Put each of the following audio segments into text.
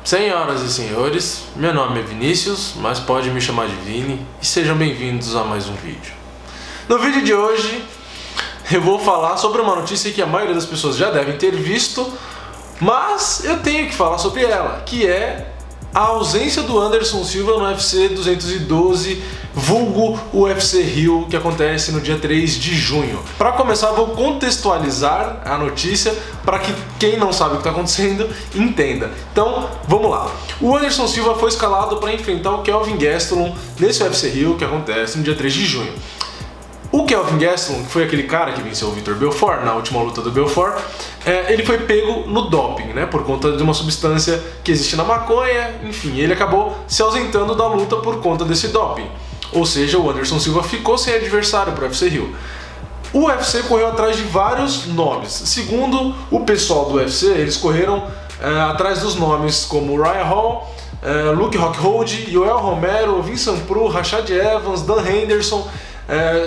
Senhoras e senhores, meu nome é Vinícius, mas pode me chamar de Vini, e sejam bem-vindos a mais um vídeo. No vídeo de hoje, eu vou falar sobre uma notícia que a maioria das pessoas já devem ter visto, mas eu tenho que falar sobre ela, que é a ausência do Anderson Silva no UFC 212, vulgo UFC Rio, que acontece no dia 3 de junho. Para começar, vou contextualizar a notícia para que quem não sabe o que está acontecendo entenda. Então, vamos lá. O Anderson Silva foi escalado para enfrentar o Kelvin Gastelum nesse UFC Rio, que acontece no dia 3 de junho. O Kelvin Gastelum, que foi aquele cara que venceu o Vitor Belfort na última luta do Belfort, ele foi pego no doping, né, por conta de uma substância que existe na maconha, enfim, ele acabou se ausentando da luta por conta desse doping. Ou seja, o Anderson Silva ficou sem adversário para o UFC Rio. O UFC correu atrás de vários nomes. Segundo o pessoal do UFC, eles correram atrás dos nomes como Ryan Hall, Luke Rockhold, Yoel Romero, Vincent Pru, Rashad Evans, Dan Henderson,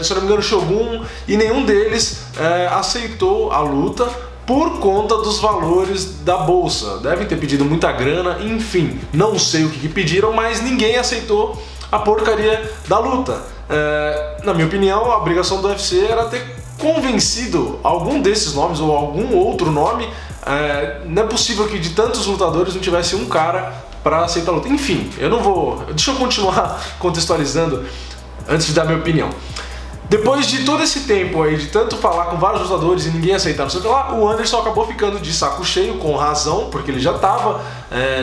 se não me engano Shogun, e nenhum deles aceitou a luta por conta dos valores da bolsa. Devem ter pedido muita grana, enfim, não sei o que pediram, mas ninguém aceitou a porcaria da luta. Na minha opinião, a obrigação do UFC era ter convencido algum desses nomes ou algum outro nome. Não é possível que de tantos lutadores não tivesse um cara para aceitar a luta. Enfim, eu não vou... Deixa eu continuar contextualizando antes de dar minha opinião. Depois de todo esse tempo aí, de tanto falar com vários lutadores e ninguém aceitar, não sei o que lá, o Anderson acabou ficando de saco cheio, com razão, porque ele já estava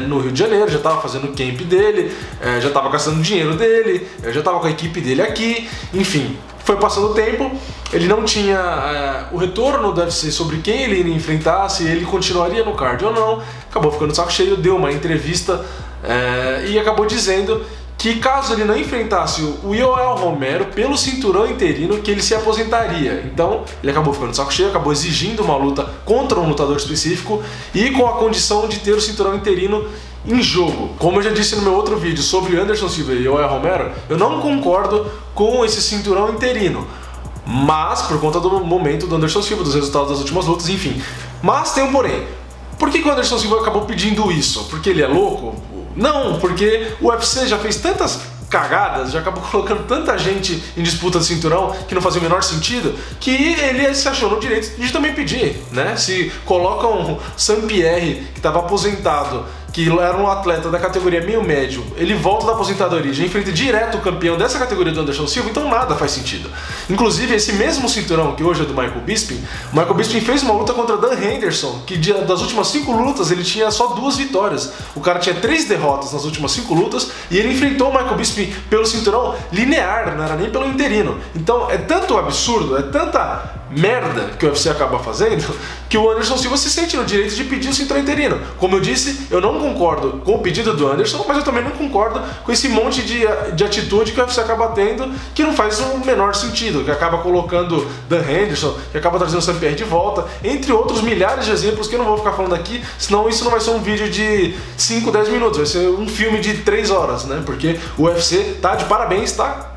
no Rio de Janeiro, já estava fazendo o camp dele, já estava gastando o dinheiro dele, já estava com a equipe dele aqui, enfim. Foi passando o tempo, ele não tinha o retorno do UFC sobre quem ele iria enfrentar, se ele continuaria no card ou não, acabou ficando de saco cheio, deu uma entrevista e acabou dizendo que caso ele não enfrentasse o Yoel Romero pelo cinturão interino, que ele se aposentaria. Então ele acabou ficando de saco cheio, acabou exigindo uma luta contra um lutador específico e com a condição de ter o cinturão interino em jogo. Como eu já disse no meu outro vídeo sobre Anderson Silva e Yoel Romero, eu não concordo com esse cinturão interino, mas por conta do momento do Anderson Silva, dos resultados das últimas lutas, enfim. Mas tem um porém. Por que o Anderson Silva acabou pedindo isso? Porque ele é louco? Não, porque o UFC já fez tantas cagadas, já acabou colocando tanta gente em disputa de cinturão que não fazia o menor sentido, que ele se achou no direito de também pedir, né? Se colocam Sam Pierre, que estava aposentado, que era um atleta da categoria meio médio, ele volta da aposentadoria e já enfrenta direto o campeão dessa categoria do Anderson Silva, então nada faz sentido. Inclusive, esse mesmo cinturão, que hoje é do Michael Bisping, o Michael Bisping fez uma luta contra Dan Henderson, que das últimas 5 lutas ele tinha só 2 vitórias. O cara tinha 3 derrotas nas últimas 5 lutas e ele enfrentou o Michael Bisping pelo cinturão linear, não era nem pelo interino. Então é tanto absurdo, é tanta merda que o UFC acaba fazendo, que o Anderson Silva se sente no direito de pedir o cinturão interino. Como eu disse, eu não concordo com o pedido do Anderson, mas eu também não concordo com esse monte de atitude que o UFC acaba tendo, que não faz o menor sentido, que acaba colocando Dan Henderson, que acaba trazendo o Sam Pierre de volta, entre outros milhares de exemplos que eu não vou ficar falando aqui, senão isso não vai ser um vídeo de 5, 10 minutos, vai ser um filme de 3 horas, né? Porque o UFC tá de parabéns, tá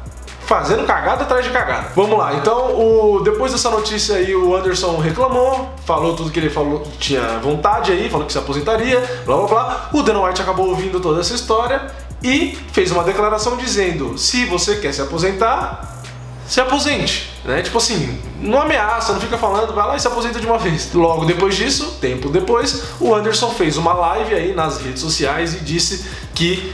fazendo cagada atrás de cagada. Vamos lá, então depois dessa notícia aí o Anderson reclamou, falou tudo que ele falou, tinha vontade aí, falou que se aposentaria, blá blá blá. O Dana White acabou ouvindo toda essa história e fez uma declaração dizendo: se você quer se aposentar, se aposente, né? Tipo assim, não ameaça, não fica falando, vai lá e se aposenta de uma vez. Logo depois disso, tempo depois, o Anderson fez uma live aí nas redes sociais e disse que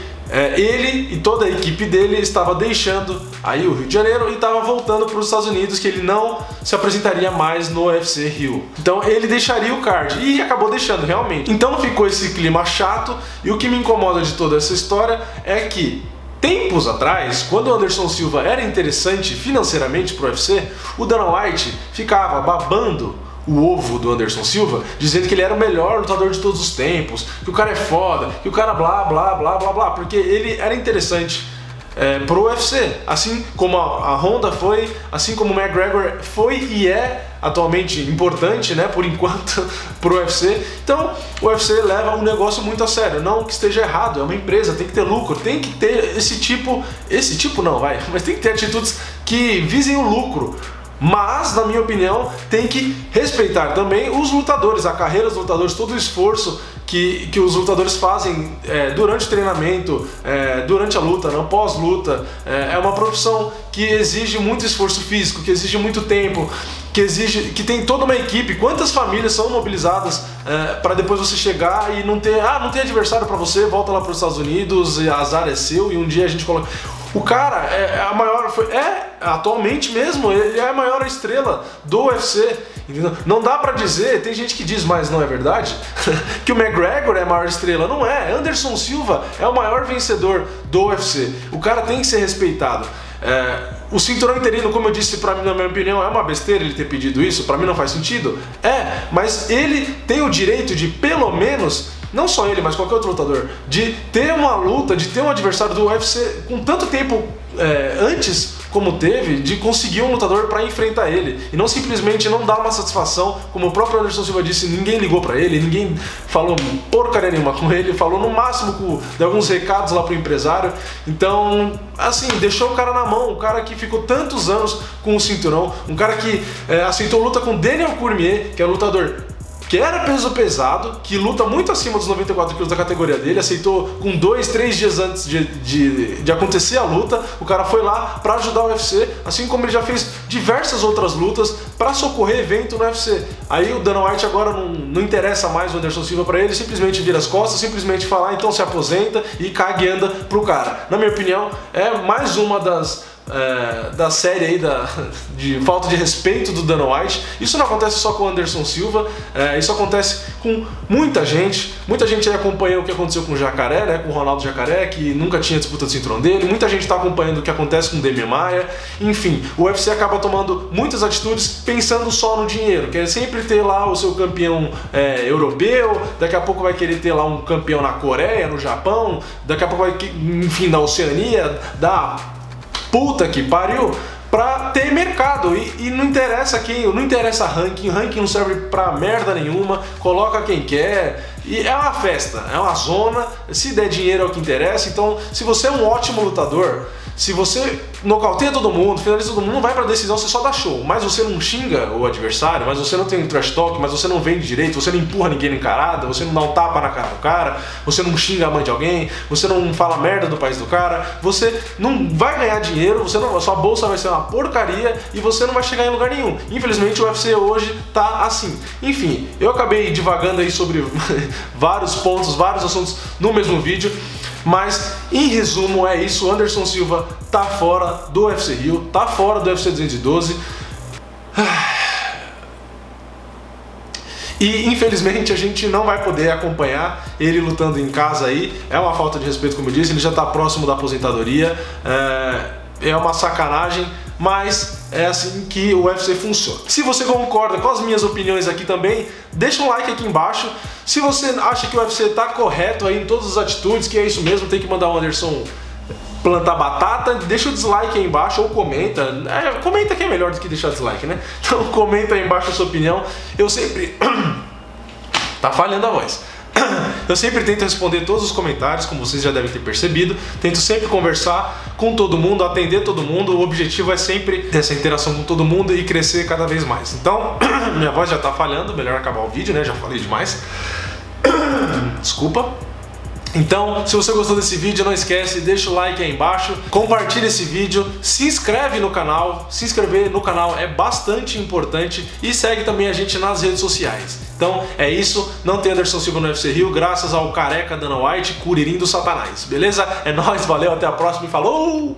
ele e toda a equipe dele estava deixando aí o Rio de Janeiro e estava voltando para os Estados Unidos, que ele não se apresentaria mais no UFC Rio. Então ele deixaria o card e acabou deixando realmente. Então ficou esse clima chato e o que me incomoda de toda essa história é que tempos atrás, quando o Anderson Silva era interessante financeiramente para o UFC, o Dana White ficava babando o ovo do Anderson Silva, dizendo que ele era o melhor lutador de todos os tempos, que o cara é foda, que o cara blá blá blá blá blá, porque ele era interessante pro UFC, assim como a Honda foi, assim como o McGregor foi e é atualmente importante, né, por enquanto, pro UFC. Então o UFC leva um negócio muito a sério, não que esteja errado, é uma empresa, tem que ter lucro, tem que ter esse tipo não, vai, mas tem que ter atitudes que visem o lucro. Mas, na minha opinião, tem que respeitar também os lutadores, a carreira dos lutadores, todo o esforço que os lutadores fazem durante o treinamento, durante a luta, não pós-luta. É uma profissão que exige muito esforço físico, que exige muito tempo, que tem toda uma equipe. Quantas famílias são mobilizadas para depois você chegar e não tem adversário para você, volta lá para os Estados Unidos e azar é seu e um dia a gente coloca... O cara atualmente mesmo, ele é a maior estrela do UFC. Entendeu? Não dá pra dizer, tem gente que diz, mas não é verdade, que o McGregor é a maior estrela. Não é. Anderson Silva é o maior vencedor do UFC. O cara tem que ser respeitado. O cinturão interino, como eu disse, pra mim, na minha opinião, é uma besteira ele ter pedido isso. Pra mim não faz sentido. Mas ele tem o direito de, pelo menos... Não só ele, mas qualquer outro lutador, de ter uma luta, de ter um adversário do UFC com tanto tempo antes como teve, de conseguir um lutador para enfrentar ele. E não simplesmente não dar uma satisfação, como o próprio Anderson Silva disse, ninguém ligou para ele, ninguém falou porcaria nenhuma com ele, falou no máximo de alguns recados lá pro empresário. Então, assim, deixou o cara na mão, o cara que ficou tantos anos com o cinturão, um cara que aceitou luta com Daniel Cormier, que é um lutador que era peso pesado, que luta muito acima dos 94 quilos da categoria dele, aceitou com 2, 3 dias antes de acontecer a luta. O cara foi lá para ajudar o UFC, assim como ele já fez diversas outras lutas para socorrer evento no UFC. Aí o Dana White agora não interessa mais o Anderson Silva para ele, simplesmente vira as costas, simplesmente fala, então se aposenta e caga e anda pro cara. Na minha opinião, é mais uma da série aí de falta de respeito do Dana White. Isso não acontece só com o Anderson Silva, isso acontece com muita gente. Muita gente aí acompanhou o que aconteceu com o Jacaré, né, com o Ronaldo Jacaré, que nunca tinha disputa de cinturão dele. Muita gente está acompanhando o que acontece com o Demian Maia. Enfim, o UFC acaba tomando muitas atitudes pensando só no dinheiro. Quer sempre ter lá o seu campeão europeu, daqui a pouco vai querer ter lá um campeão na Coreia, no Japão, daqui a pouco vai, enfim, na Oceania, puta que pariu, pra ter mercado. E não interessa não interessa ranking não serve pra merda nenhuma, coloca quem quer. E é uma festa, é uma zona, se der dinheiro é o que interessa. Então, se você é um ótimo lutador, se você nocauteia todo mundo, finaliza todo mundo, não vai pra decisão, você só dá show. Mas você não xinga o adversário, mas você não tem um trash talk, mas você não vende direito, você não empurra ninguém na encarada, você não dá um tapa na cara do cara, você não xinga a mãe de alguém, você não fala merda do país do cara, você não vai ganhar dinheiro, sua bolsa vai ser uma porcaria e você não vai chegar em lugar nenhum. Infelizmente o UFC hoje tá assim. Enfim, eu acabei divagando aí sobre vários pontos, vários assuntos no mesmo vídeo. Mas, em resumo, é isso. Anderson Silva tá fora do UFC Rio, tá fora do UFC 212. E, infelizmente, a gente não vai poder acompanhar ele lutando em casa aí. É uma falta de respeito, como eu disse, ele já tá próximo da aposentadoria. É uma sacanagem, mas é assim que o UFC funciona. Se você concorda com as minhas opiniões aqui também, deixa um like aqui embaixo. Se você acha que o UFC tá correto aí em todas as atitudes, que é isso mesmo, tem que mandar o Anderson plantar batata, deixa o dislike aí embaixo ou comenta. Comenta que é melhor do que deixar dislike, né? Então comenta aí embaixo a sua opinião. Eu sempre... tá falhando a voz. Eu sempre tento responder todos os comentários, como vocês já devem ter percebido. Tento sempre conversar com todo mundo, atender todo mundo. O objetivo é sempre ter essa interação com todo mundo e crescer cada vez mais. Então, minha voz já tá falhando, melhor acabar o vídeo, né? Já falei demais. Desculpa. Então, se você gostou desse vídeo, não esquece, deixa o like aí embaixo, compartilha esse vídeo, se inscreve no canal. Se inscrever no canal é bastante importante e segue também a gente nas redes sociais. Então é isso, não tem Anderson Silva no UFC Rio, graças ao careca Dana White, Curirim do Satanás, beleza? É nóis, valeu, até a próxima e falou!